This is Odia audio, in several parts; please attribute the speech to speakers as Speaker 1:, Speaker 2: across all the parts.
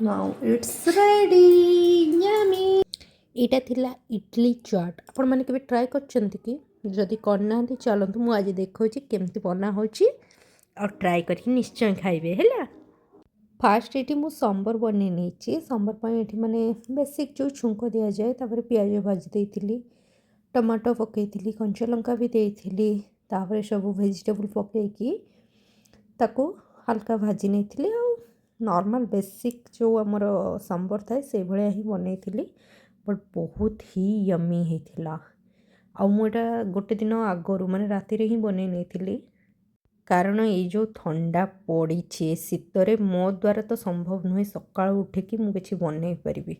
Speaker 1: Now it's ready. Yummy. ଏଇଟା ଥିଲା ଇଡଲି ଚାଟ୍। ଆପଣମାନେ କେବେ ଟ୍ରାଏ କରିଛନ୍ତି କି? ଯଦି କରିନାହାନ୍ତି ଚାଲନ୍ତୁ ମୁଁ ଆଜି ଦେଖାଉଛି କେମିତି ବନା ହେଉଛି ଆଉ ଟ୍ରାଏ କରିକି ନିଶ୍ଚୟ ଖାଇବେ ହେଲା। ଫାଷ୍ଟ ଏଠି ମୁଁ ସମ୍ବର ବନେଇ ନେଇଛି। ସମ୍ବର ପାଇଁ ଏଠି ମାନେ ବେସିକ୍ ଯେଉଁ ଛୁଙ୍କ ଦିଆଯାଏ, ତାପରେ ପିଆଜ ଭାଜି ଦେଇଥିଲି, ଟମାଟୋ ପକାଇଥିଲି, କଞ୍ଚା ଲଙ୍କା ବି ଦେଇଥିଲି, ତାପରେ ସବୁ ଭେଜିଟେବୁଲ୍ ପକାଇକି ତାକୁ ହାଲକା ଭାଜି ନେଇଥିଲି। ଆଉ ନର୍ମାଲ୍ ବେସିକ୍ ଯେଉଁ ଆମର ସମ୍ବର ଥାଏ ସେଇଭଳିଆ ହିଁ ବନେଇଥିଲି, ବଟ୍ ବହୁତ ହି ୟମି ହେଇଥିଲା। ଆଉ ମୁଁ ଏଇଟା ଗୋଟେ ଦିନ ଆଗରୁ ମାନେ ରାତିରେ ହିଁ ବନେଇ ନେଇଥିଲି, କାରଣ ଏଇ ଯେଉଁ ଥଣ୍ଡା ପଡ଼ିଛି ଶୀତରେ ମୋ ଦ୍ୱାରା ତ ସମ୍ଭବ ନୁହେଁ ସକାଳୁ ଉଠିକି ମୁଁ କିଛି ବନେଇ ପାରିବି।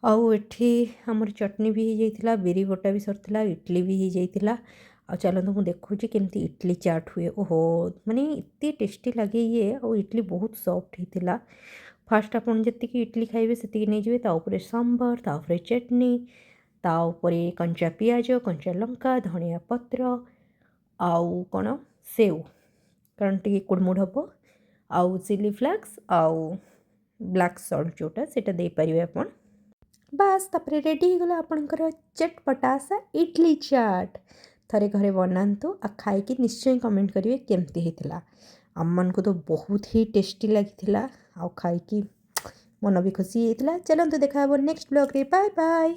Speaker 1: ଆଉ ଏଠି ଆମର ଚଟଣି ବି ହେଇଯାଇଥିଲା, ବିରି ବଟା ବି ସରିଥିଲା, ଇଡ଼ଲି ବି ହେଇଯାଇଥିଲା। ଆଉ ଚାଲନ୍ତୁ ମୁଁ ଦେଖୁଛି କେମିତି ଇଡ଼ଲି ଚାଟ୍ ହୁଏ। ଓହୋ, ମାନେ ଏତେ ଟେଷ୍ଟି ଲାଗେ ଇଏ। ଆଉ ଇଡ଼ଲି ବହୁତ ସଫ୍ଟ ହେଇଥିଲା। ଫାଷ୍ଟ ଆପଣ ଯେତିକି ଇଡ଼ଲି ଖାଇବେ ସେତିକି ନେଇଯିବେ, ତା ଉପରେ ସମ୍ବର, ତା ଉପରେ ଚଟଣି, ତା ଉପରେ କଞ୍ଚା ପିଆଜ, କଞ୍ଚା ଲଙ୍କା, ଧନିଆ ପତ୍ର, ଆଉ କ'ଣ ସେଉ, କାରଣ ଟିକେ କୁଡ଼ମୁଡ଼ ହେବ, ଆଉ ଚିଲି ଫ୍ଲେକ୍ସ ଆଉ ବ୍ଲାକ୍ ସଲ୍ଟ ଯେଉଁଟା ସେଇଟା ଦେଇପାରିବେ ଆପଣ। ବାସ୍, ତାପରେ ରେଡ଼ି ହେଇଗଲା ଆପଣଙ୍କର ଚଟପଟାସା ଇଡ଼ଲି ଚାଟ୍। ଥରେ ଘରେ ବନାନ୍ତୁ ଆଉ ଖାଇକି ନିଶ୍ଚୟ କମେଣ୍ଟ କରିବେ କେମିତି ହେଇଥିଲା। ଆମମାନଙ୍କୁ ତ ବହୁତ ହି ଟେଷ୍ଟି ଲାଗିଥିଲା ଆଉ ଖାଇକି ମନ ବି ଖୁସି ହେଇଥିଲା। ଚାଲନ୍ତୁ ଦେଖା ହେବ ନେକ୍ସଟ ବ୍ଲଗ୍ରେ। Bye bye.